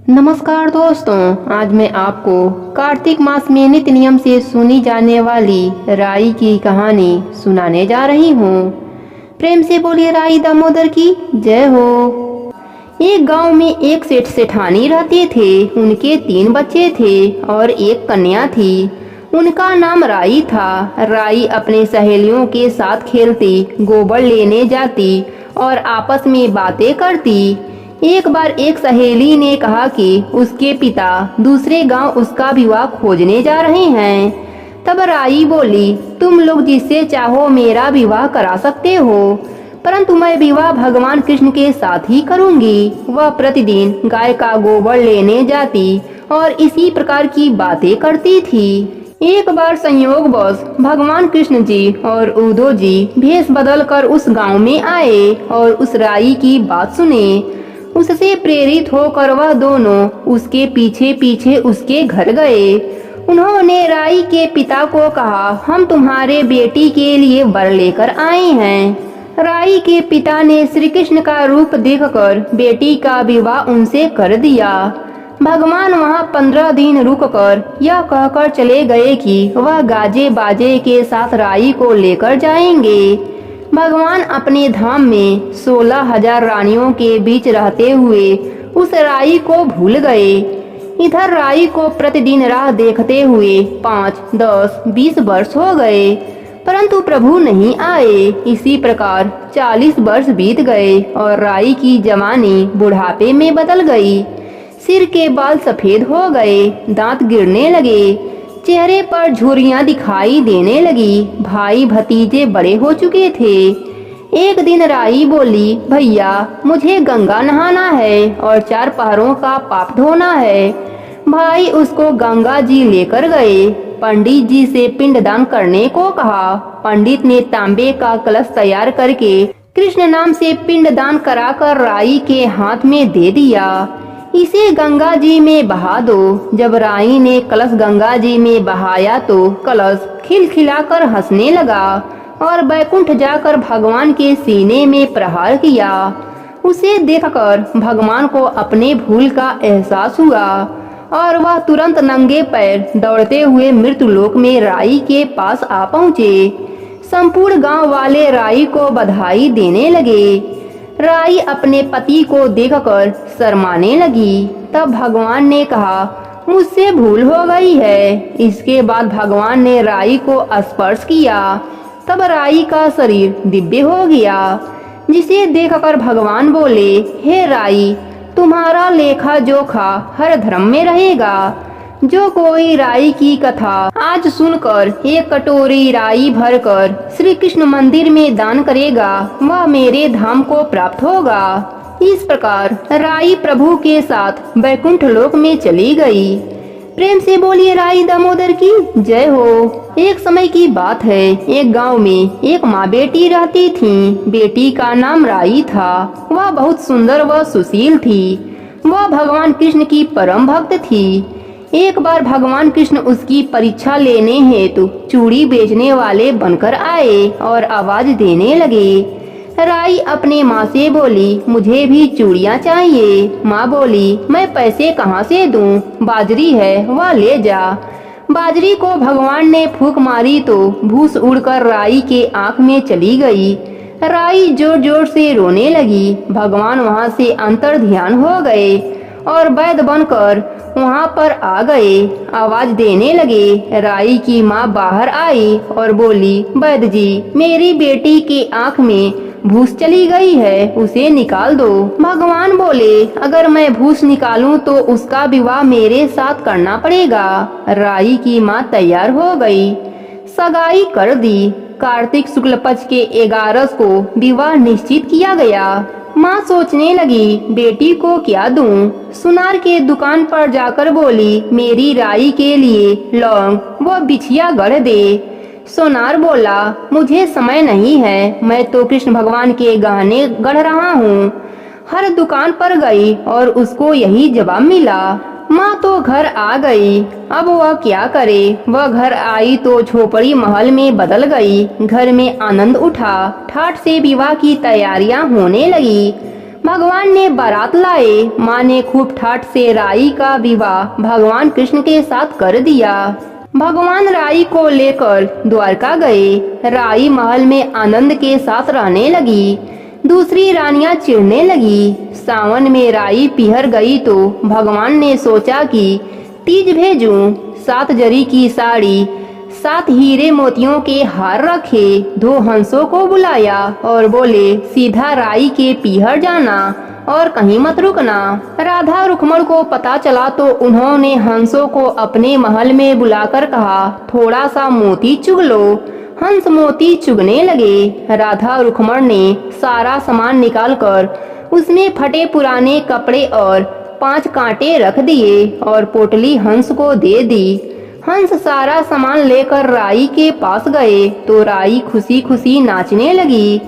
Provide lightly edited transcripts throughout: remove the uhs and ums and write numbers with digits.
नमस्कार दोस्तों, आज मैं आपको कार्तिक मास में नित्य नियम से सुनी जाने वाली राई की कहानी सुनाने जा रही हूँ। प्रेम से बोलिए राई दामोदर की जय हो। एक गांव में एक सेठ सेठानी रहते थे। उनके 3 बच्चे थे और एक कन्या थी। उनका नाम राई था। राई अपने सहेलियों के साथ खेलती, गोबर लेने जाती और आपस में बातें करती। एक बार एक सहेली ने कहा कि उसके पिता दूसरे गांव उसका विवाह खोजने जा रहे हैं। तब राई बोली, तुम लोग जिससे चाहो मेरा विवाह करा सकते हो, परंतु मैं विवाह भगवान कृष्ण के साथ ही करूंगी। वह प्रतिदिन गाय का गोबर लेने जाती और इसी प्रकार की बातें करती थी। एक बार संयोगवश भगवान कृष्ण जी और उद्धव जी भेष बदल कर उस गांव में आए और उस राई की बात सुने। उससे प्रेरित होकर वह दोनों उसके पीछे पीछे उसके घर गए। उन्होंने राई के पिता को कहा, हम तुम्हारे बेटी के लिए वर लेकर आए हैं। राई के पिता ने श्री कृष्ण का रूप देखकर बेटी का विवाह उनसे कर दिया। भगवान वहां 15 दिन रुककर यह कहकर चले गए कि वह गाजे बाजे के साथ राई को लेकर जाएंगे। भगवान अपने धाम में 16,000 रानियों के बीच रहते हुए उस राई को भूल गए। इधर राई को प्रतिदिन राह देखते हुए 5, 10, 20 वर्ष हो गए, परंतु प्रभु नहीं आए। इसी प्रकार 40 वर्ष बीत गए और राई की जवानी बुढ़ापे में बदल गई। सिर के बाल सफेद हो गए, दांत गिरने लगे, चेहरे पर झुर्रियां दिखाई देने लगी। भाई भतीजे बड़े हो चुके थे। एक दिन राई बोली, भैया मुझे गंगा नहाना है और 4 पहरों का पाप धोना है। भाई उसको गंगा जी लेकर गए। पंडित जी से पिंडदान करने को कहा। पंडित ने तांबे का कलश तैयार करके कृष्ण नाम से पिंडदान कराकर राई के हाथ में दे दिया। इसे गंगा जी में बहा दो। जब राई ने कलश गंगा जी में बहाया तो कलश खिलखिलाकर हंसने लगा और बैकुंठ जाकर भगवान के सीने में प्रहार किया। उसे देखकर भगवान को अपने भूल का एहसास हुआ और वह तुरंत नंगे पैर दौड़ते हुए मृत्युलोक में राई के पास आ पहुँचे। संपूर्ण गांव वाले राई को बधाई देने लगे। राई अपने पति को देखकर शर्माने लगी। तब भगवान ने कहा, मुझसे भूल हो गई है। इसके बाद भगवान ने राई को स्पर्श किया। तब राई का शरीर दिव्य हो गया, जिसे देखकर भगवान बोले, हे राई, तुम्हारा लेखा जोखा हर धर्म में रहेगा। जो कोई राई की कथा आज सुनकर 1 कटोरी राई भरकर श्री कृष्ण मंदिर में दान करेगा, वह मेरे धाम को प्राप्त होगा। इस प्रकार राई प्रभु के साथ बैकुंठ लोक में चली गई। प्रेम से बोलिए राई दामोदर की जय हो। एक समय की बात है, एक गांव में एक माँ बेटी रहती थीं। बेटी का नाम राई था। वह बहुत सुंदर व सुशील थी। वह भगवान कृष्ण की परम भक्त थी। एक बार भगवान कृष्ण उसकी परीक्षा लेने हेतु चूड़ी बेचने वाले बनकर आए और आवाज देने लगे। राई अपने माँ से बोली, मुझे भी चूड़ियाँ चाहिए। माँ बोली, मैं पैसे कहाँ से दूँ? बाजरी है, वह ले जा। बाजरी को भगवान ने फूंक मारी तो भूस उड़कर राई के आँख में चली गई। राई जोर जोर से रोने लगी। भगवान वहाँ से अंतर ध्यान हो गए और वैद्य बनकर वहाँ पर आ गए। आवाज देने लगे। राई की माँ बाहर आई और बोली, वैद्य जी, मेरी बेटी के आँख में भूस चली गई है, उसे निकाल दो। भगवान बोले, अगर मैं भूस निकालूं तो उसका विवाह मेरे साथ करना पड़ेगा। राई की माँ तैयार हो गई। सगाई कर दी। कार्तिक शुक्ल पक्ष के 11 को विवाह निश्चित किया गया। माँ सोचने लगी, बेटी को क्या दूं? सुनार के दुकान पर जाकर बोली, मेरी राई के लिए लौंग व बिछिया गढ़ दे। सोनार बोला, मुझे समय नहीं है, मैं तो कृष्ण भगवान के गहने गढ़ रहा हूँ। हर दुकान पर गई और उसको यही जवाब मिला। माँ तो घर आ गई। अब वह क्या करे? वह घर आई तो झोपड़ी महल में बदल गई। घर में आनंद उठा। ठाठ से विवाह की तैयारियां होने लगी। भगवान ने बारात लाए। माँ ने खूब ठाठ से राई का विवाह भगवान कृष्ण के साथ कर दिया। भगवान राई को लेकर द्वारका गए। राई महल में आनंद के साथ रहने लगी। दूसरी रानियां चिढ़ने लगी। सावन में राई पिहर गई तो भगवान ने सोचा कि तीज भेजूं। 7 जरी की साड़ी, 7 हीरे मोतियों के हार रखे, 2 हंसों को बुलाया और बोले सीधा राई के पीहर जाना और कहीं मत रुकना। राधा रुक्मण को पता चला तो उन्होंने हंसों को अपने महल में बुलाकर कहा थोड़ा सा मोती चुग लो। हंस मोती चुगने लगे। राधा रुक्मण ने सारा सामान निकालकर उसमें फटे पुराने कपड़े और 5 कांटे रख दिए और पोटली हंस को दे दी। हंस सारा सामान लेकर राई के पास गए तो राई खुशी खुशी नाचने लगी।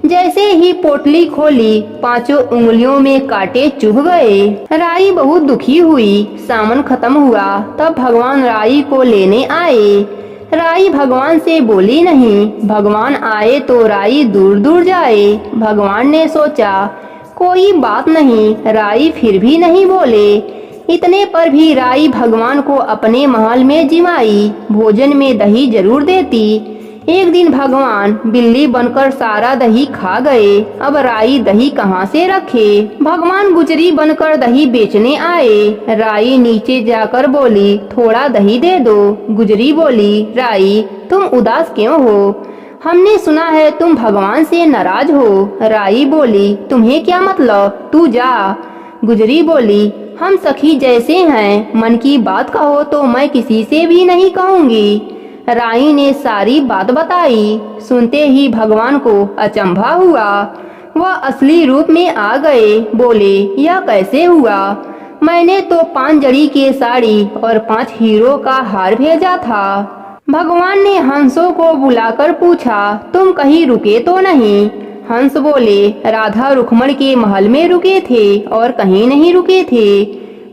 जैसे ही पोटली खोली 5 उंगलियों में कांटे चुभ गए। राई बहुत दुखी हुई। सावन खत्म हुआ तब भगवान राई को लेने आए। राई भगवान से बोली नहीं। भगवान आए तो राई दूर दूर जाए। भगवान ने सोचा कोई बात नहीं। राई फिर भी नहीं बोले। इतने पर भी राई भगवान को अपने महल में जिमाई। भोजन में दही जरूर देती। एक दिन भगवान बिल्ली बनकर सारा दही खा गए। अब राई दही कहाँ से रखे। भगवान गुजरी बनकर दही बेचने आए। राई नीचे जाकर बोली थोड़ा दही दे दो। गुजरी बोली राई तुम उदास क्यों हो? हमने सुना है तुम भगवान से नाराज हो। राई बोली तुम्हें क्या मतलब, तू जा। गुजरी बोली हम सखी जैसे हैं, मन की बात कहो तो मैं किसी से भी नहीं कहूँगी। राई ने सारी बात बताई। सुनते ही भगवान को अचंभा हुआ। वह असली रूप में आ गए। बोले यह कैसे हुआ? मैंने तो 5 जड़ी की साड़ी और 5 हीरो का हार भेजा था। भगवान ने हंसों को बुलाकर पूछा तुम कहीं रुके तो नहीं? हंस बोले राधा रुक्मण के महल में रुके थे और कहीं नहीं रुके थे।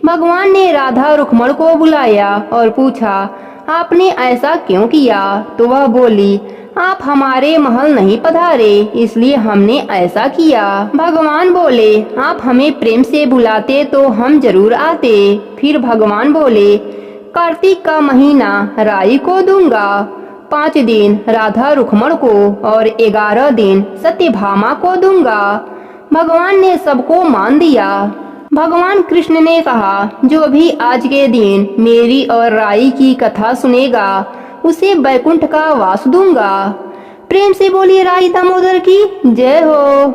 भगवान ने राधा रुक्मण को बुलाया और पूछा आपने ऐसा क्यों किया? तो वह बोली आप हमारे महल नहीं पधारे इसलिए हमने ऐसा किया। भगवान बोले आप हमें प्रेम से बुलाते तो हम जरूर आते। फिर भगवान बोले कार्तिक का महीना राई को दूंगा। 5 दिन राधा रुक्मण को और 11 दिन सत्यभामा को दूंगा। भगवान ने सबको मान दिया। भगवान कृष्ण ने कहा जो भी आज के दिन मेरी और राई की कथा सुनेगा उसे बैकुंठ का वास दूंगा। प्रेम से बोलिए राई दामोदर की जय हो।